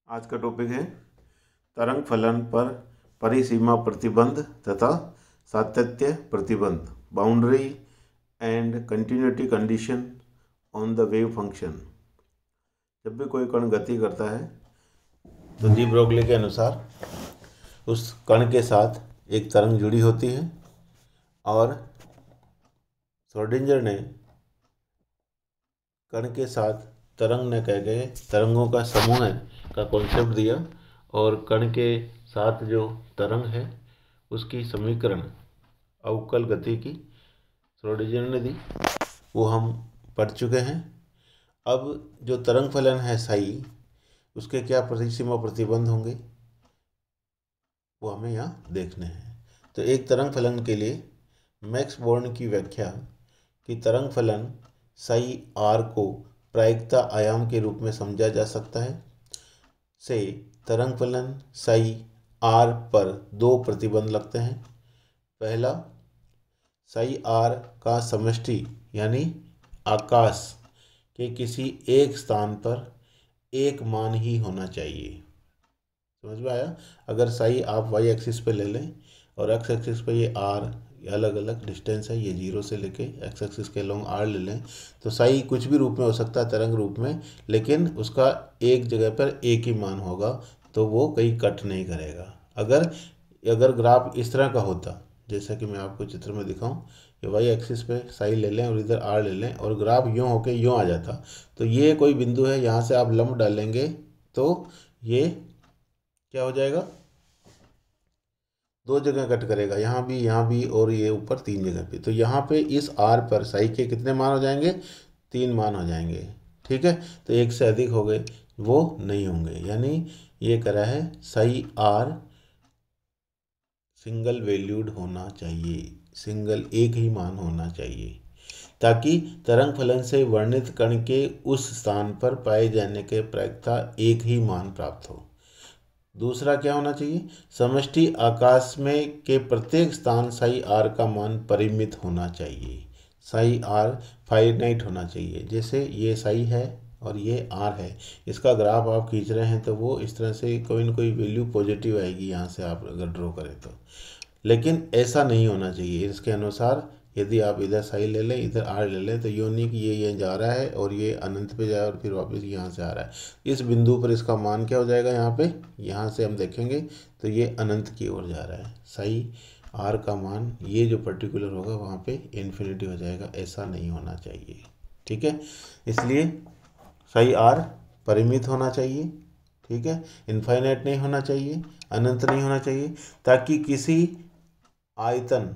आज का टॉपिक है तरंग फलन पर परिसीमा प्रतिबंध तथा सातत्य प्रतिबंध, boundary and continuity condition on the wave function. जब भी कोई कण गति करता है तो डी ब्रोगली के अनुसार उस कण के साथ एक तरंग जुड़ी होती है और श्रोडिंगर ने कण के साथ तरंग न कह गए तरंगों का समूह का कॉन्सेप्ट दिया और कण के साथ जो तरंग है उसकी समीकरण अवकल गति की श्रोडिंगर ने दी, वो हम पढ़ चुके हैं। अब जो तरंग फलन है साई, उसके क्या परिसीमा प्रतिबंध होंगे वो हमें यहाँ देखने हैं। तो एक तरंग फलन के लिए मैक्स बोर्न की व्याख्या कि तरंग फलन साई आर को प्रायिकता आयाम के रूप में समझा जा सकता है से तरंग फलन साई आर पर दो प्रतिबंध लगते हैं। पहला, साई आर का समष्टि यानी आकाश के किसी एक स्थान पर एक मान ही होना चाहिए। समझ में आया? अगर साई आप वाई एक्सिस पे ले लें और एक्स एक्सिस पे ये आर अलग अलग डिस्टेंस है, ये 0 से लेके एक्स एक्सिस के लॉन्ग आर ले लें तो साई कुछ भी रूप में हो सकता है, तरंग रूप में, लेकिन उसका एक जगह पर एक ही मान होगा, तो वो कहीं कट नहीं करेगा। अगर ग्राफ इस तरह का होता, जैसा कि मैं आपको चित्र में दिखाऊं कि वाई एक्सिस पे साई ले लें और इधर आर ले लें और ग्राफ यूँ होके यूँ आ जाता, तो ये कोई बिंदु है, यहाँ से आप लंब डालेंगे तो ये क्या हो जाएगा, दो जगह कट करेगा, यहाँ भी और ये ऊपर 3 जगह पे। तो यहाँ पे इस आर पर साई के कितने मान हो जाएंगे? 3 मान हो जाएंगे। ठीक है, तो एक से अधिक हो गए, वो नहीं होंगे। यानी ये करा है साई आर सिंगल वैल्यूड होना चाहिए, सिंगल एक ही मान होना चाहिए, ताकि तरंग फलन से वर्णित कण के उस स्थान पर पाए जाने के प्रायिकता एक ही मान प्राप्त हो। दूसरा क्या होना चाहिए? समष्टि आकाश में के प्रत्येक स्थान साई आर का मान परिमित होना चाहिए, साई आर फाइनाइट होना चाहिए। जैसे ये साई है और ये आर है, इसका ग्राफ आप खींच रहे हैं तो वो इस तरह से कोई ना कोई वैल्यू पॉजिटिव आएगी यहाँ से आप अगर ड्रॉ करें तो, लेकिन ऐसा नहीं होना चाहिए। इसके अनुसार यदि आप इधर साई ले लें इधर आर ले लें तो यूँ नहीं कि ये जा रहा है और ये अनंत पे जाए और फिर वापस यहाँ से आ रहा है। इस बिंदु पर इसका मान क्या हो जाएगा? यहाँ पे, यहाँ से हम देखेंगे तो ये अनंत की ओर जा रहा है। साई आर का मान ये जो पर्टिकुलर होगा वहाँ पे इन्फिनिटी हो जाएगा, ऐसा नहीं होना चाहिए। ठीक है, इसलिए साई आर परिमित होना चाहिए। ठीक है, इनफाइनाइट नहीं होना चाहिए, अनंत नहीं होना चाहिए, ताकि किसी आयतन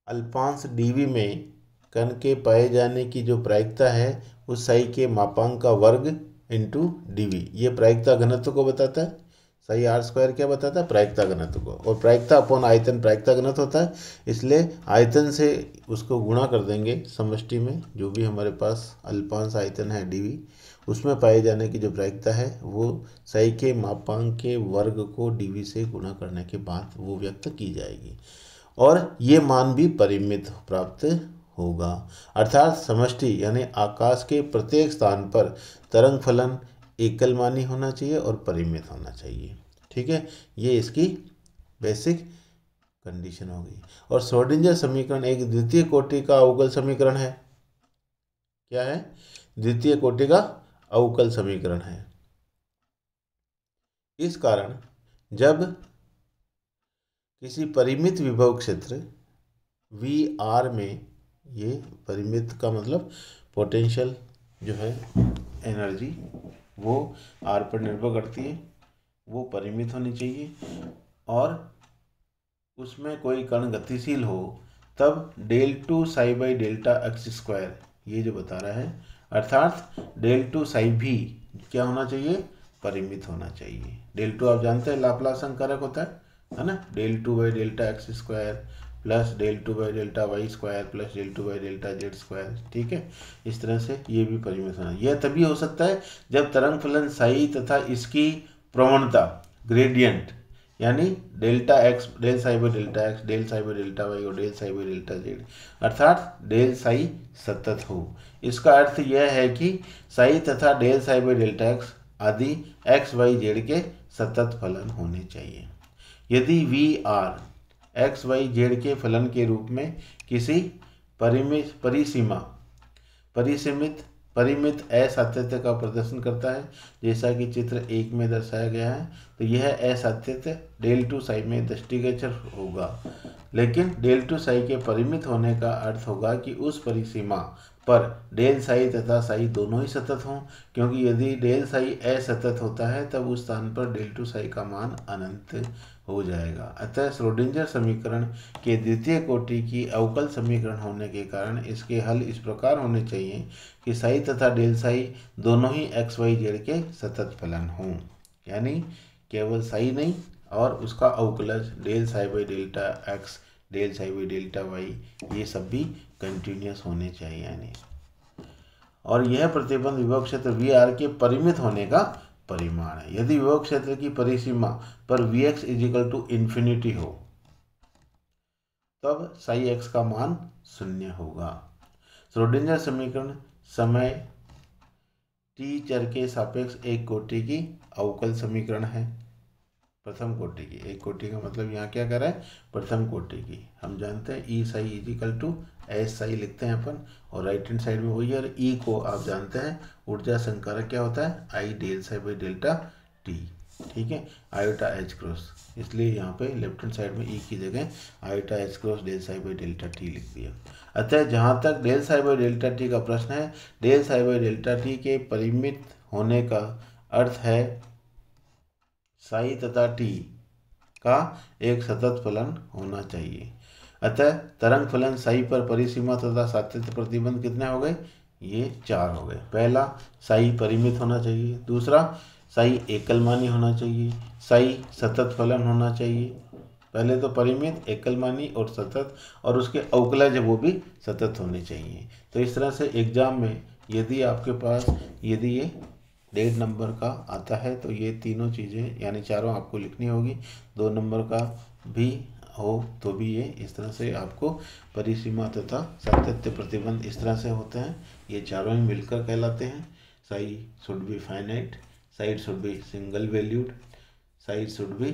अल्पांश डीवी में कण के पाए जाने की जो प्रायिकता है उस साई के मापांक का वर्ग इंटू डीवी, ये प्रायिकता घनत्व को बताता है। साई आर स्क्वायर क्या बताता है? प्रायिकता घनत्व को, और प्रायिकता अपॉन आयतन प्रायिकता घनत्व होता है, इसलिए आयतन से उसको गुणा कर देंगे समष्टि में जो भी हमारे पास अल्पांश आयतन है डीवी, उसमें पाए जाने की जो प्रायिकता है वो साई के मापांक के वर्ग को डीवी से गुणा करने के बाद वो व्यक्त की जाएगी और ये मान भी परिमित प्राप्त होगा। अर्थात समष्टि यानी आकाश के प्रत्येक स्थान पर तरंग फलन एकलमानी होना चाहिए और परिमित होना चाहिए। ठीक है, ये इसकी बेसिक कंडीशन हो गई। और श्रोडिंगर समीकरण एक द्वितीय कोटि का अवकल समीकरण है। क्या है? द्वितीय कोटि का अवकल समीकरण है। इस कारण जब किसी परिमित विभव क्षेत्र वी आर में, ये परिमित का मतलब पोटेंशियल जो है एनर्जी वो आर पर निर्भर करती है, वो परिमित होनी चाहिए, और उसमें कोई कण गतिशील हो तब del two psi by delta x square ये जो बता रहा है, अर्थात डेल टू साई भी क्या होना चाहिए? परिमित होना चाहिए। डेल टू आप जानते हैं लाप्लास अंकारक होता है ना, del two by delta x square plus del two by delta y square plus del two by delta z square. ठीक है, इस तरह से ये भी परिमित होना। यह तभी हो सकता है जब तरंग फलन साई तथा इसकी प्रवणता ग्रेडियंट यानी delta x, del psi by delta x, del psi by delta y और del psi by delta z, अर्थात डेल साई सतत हो। इसका अर्थ यह है कि साई तथा del psi by delta x आदि एक्स वाई जेड के सतत फलन होने चाहिए। यदि V R x y z के फलन के रूप में किसी परिमित असातत्य का प्रदर्शन करता है, जैसा कि चित्र 1 में दर्शाया गया है, तो यह असातत्य डेल टू साई में दृष्टिगोचर होगा। लेकिन डेल टू साई के परिमित होने का अर्थ होगा कि उस परिसीमा पर डेल साई तथा साई दोनों ही सतत हों, क्योंकि यदि डेल साई असतत होता है तब उस स्थान पर डेल टू साई का मान अनंत हो जाएगा। अतः श्रोडिंगर समीकरण के द्वितीय कोटि की अवकल समीकरण होने के कारण इसके हल इस प्रकार होने चाहिए कि साई तथा डेल साई दोनों ही एक्स वाई जेड के सतत फलन हों, यानी केवल साई नहीं और उसका अवकलज del psi by delta x, del psi by delta y, ये सब भी कंटिन्यूस होने चाहिए यानी। और यह प्रतिबंध विभव क्षेत्र वी आर के परिमित होने का परिमाण है। यदि विभव क्षेत्र की परिसीमा पर v x is equal to infinity हो तब साई एक्स का मान 0 होगा। श्रोडिंगर समीकरण समय टी चर के सापेक्ष एक कोटि की अवकल समीकरण है। प्रथम कोटि की, एक कोटि का मतलब यहाँ क्या कर रहा है, प्रथम कोटि की। हम जानते हैं E psi is equal to S psi लिखते हैं अपन, और राइट हैंड साइड में वही है। और ई को आप जानते हैं ऊर्जा संकारक क्या होता है, i del psi by delta t, ठीक है, आयोटा एच क्रॉस, इसलिए यहाँ पे लेफ्ट हैंड साइड में ई की जगह iota h cross del psi by delta t लिख दिया। अतः जहाँ तक del psi by delta t का प्रश्न है, del psi by delta t के परिमित होने का अर्थ है साई तथा टी का एक सतत फलन होना चाहिए। अतः तरंग फलन साई पर परिसीमा तथा सातत्य प्रतिबंध कितने हो गए, ये 4 हो गए। पहला, साई परिमित होना चाहिए। दूसरा, साई एकलमानी होना चाहिए। साई सतत फलन होना चाहिए। पहले तो परिमित, एकलमानी और सतत, और उसके अवकलज वो भी सतत होने चाहिए। तो इस तरह से एग्जाम में यदि आपके पास यदि ये 1.5 नंबर का आता है तो ये तीनों चीज़ें यानी चारों आपको लिखनी होगी। 2 नंबर का भी हो तो भी ये इस तरह से आपको परिसीमा तथा सातत्य प्रतिबंध इस तरह से होते हैं। ये चारों ही मिलकर कहलाते हैं। Sai should be finite, side should be single valued, side should be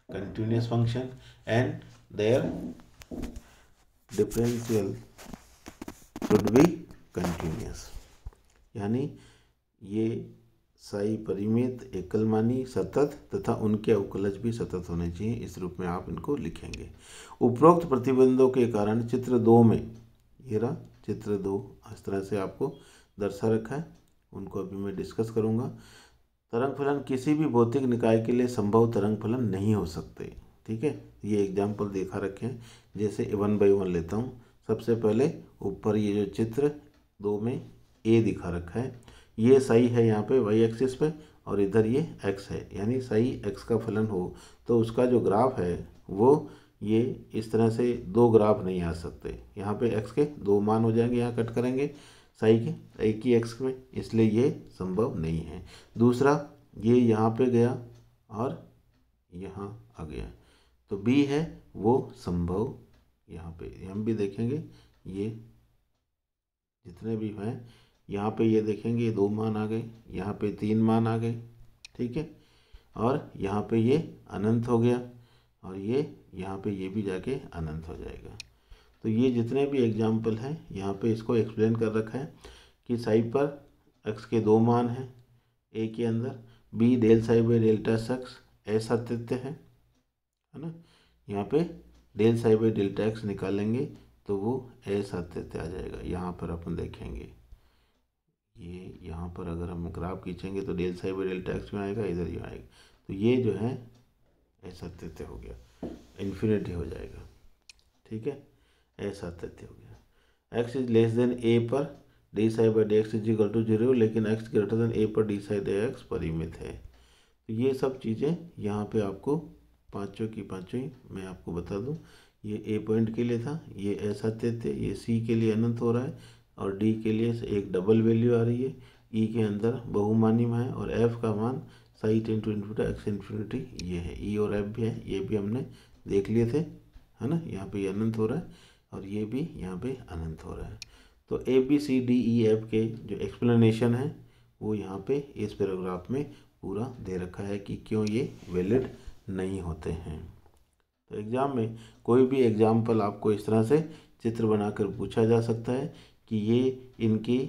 continuous function and their differential should be continuous। यानी ये साई परिमित, एकलमानी, सतत तथा उनके अवकलज भी सतत होने चाहिए। इस रूप में आप इनको लिखेंगे। उपरोक्त प्रतिबंधों के कारण चित्र 2 में, ये रहा चित्र 2, इस तरह से आपको दर्शा रखा है, उनको अभी मैं डिस्कस करूँगा। तरंग फलन किसी भी भौतिक निकाय के लिए संभव तरंग फलन नहीं हो सकते, ठीक है। ये एग्जाम्पल देखा रखे हैं, जैसे 1 बाई 1 लेता हूँ। सबसे पहले ऊपर ये जो चित्र 2 में ए दिखा रखा है, ये साई है यहाँ पे वाई एक्सिस पे, और इधर ये एक्स है, यानी साई एक्स का फलन हो तो उसका जो ग्राफ है वो ये इस तरह से 2 ग्राफ नहीं आ सकते। यहाँ पे एक्स के 2 मान हो जाएंगे, यहाँ कट करेंगे साई के एक ही एक्स में, इसलिए ये संभव नहीं है। दूसरा, ये यहाँ पे गया और यहाँ आ गया, तो बी है वो संभव। यहाँ पे हम भी देखेंगे, ये जितने भी हैं यहाँ पे ये देखेंगे 2 मान आ गए, यहाँ पे 3 मान आ गए, ठीक है, और यहाँ पे ये अनंत हो गया, और ये यहाँ पे ये भी जाके अनंत हो जाएगा। तो ये जितने भी एग्जाम्पल हैं यहाँ पे इसको एक्सप्लेन कर रखा है कि साई पर एक्स के 2 मान हैं ए के अंदर, B del psi by delta x असातत्य है ना। यहाँ पे del psi by delta x निकालेंगे तो वो असातत्य आ जाएगा। यहाँ पर अपन देखेंगे, ये यहाँ पर अगर हम ग्राफ खींचेंगे तो del psi by delta x में आएगा, इधर ही आएगा, तो ये जो है असातत्य हो गया, इन्फिनिटी हो जाएगा, ठीक है, असातत्य हो गया। X is less than a पर d psi by d x is equal to 0, लेकिन एक्स ग्रेटर देन ए पर डी साई डी एक्स परिमित है। तो ये सब चीज़ें यहाँ पे आपको पाँचों की पाँचों ही मैं आपको बता दूँ। ये ए पॉइंट के लिए था, ये असातत्य, ये सी के लिए अनंत हो रहा है, और डी के लिए एक डबल वैल्यू आ रही है, ई के अंदर बहुमानी में है, और एफ का मान psi tends to infinity x infinity ये है। ई और एफ भी है, ये भी हमने देख लिए थे, है ना। यहाँ पे ये अनंत हो रहा है और ये भी यहाँ पे अनंत हो रहा है। तो a b c d e f के जो एक्सप्लेनेशन है वो यहाँ पे इस पैराग्राफ में पूरा दे रखा है कि क्यों ये वैलिड नहीं होते हैं। तो एग्ज़ाम में कोई भी एग्जाम्पल आपको इस तरह से चित्र बनाकर पूछा जा सकता है कि ये इनकी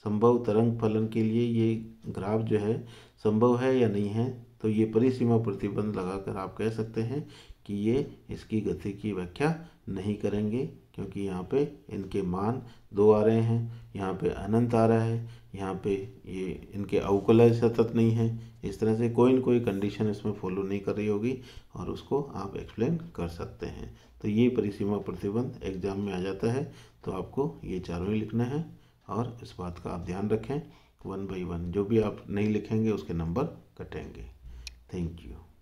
संभव तरंग फलन के लिए ये ग्राफ जो है संभव है या नहीं है। तो ये परिसीमा प्रतिबंध लगाकर आप कह सकते हैं कि ये इसकी गति की व्याख्या नहीं करेंगे, क्योंकि यहाँ पे इनके मान 2 आ रहे हैं, यहाँ पे अनंत आ रहा है, यहाँ पे ये इनके अवकलज सतत नहीं है। इस तरह से कोई न कोई कंडीशन इसमें फॉलो नहीं कर रही होगी और उसको आप एक्सप्लेन कर सकते हैं। तो ये परिसीमा प्रतिबंध एग्जाम में आ जाता है, तो आपको ये चारों ही लिखना है और इस बात का आप ध्यान रखें 1 बाई 1 जो भी आप नहीं लिखेंगे उसके नंबर कटेंगे। Thank you.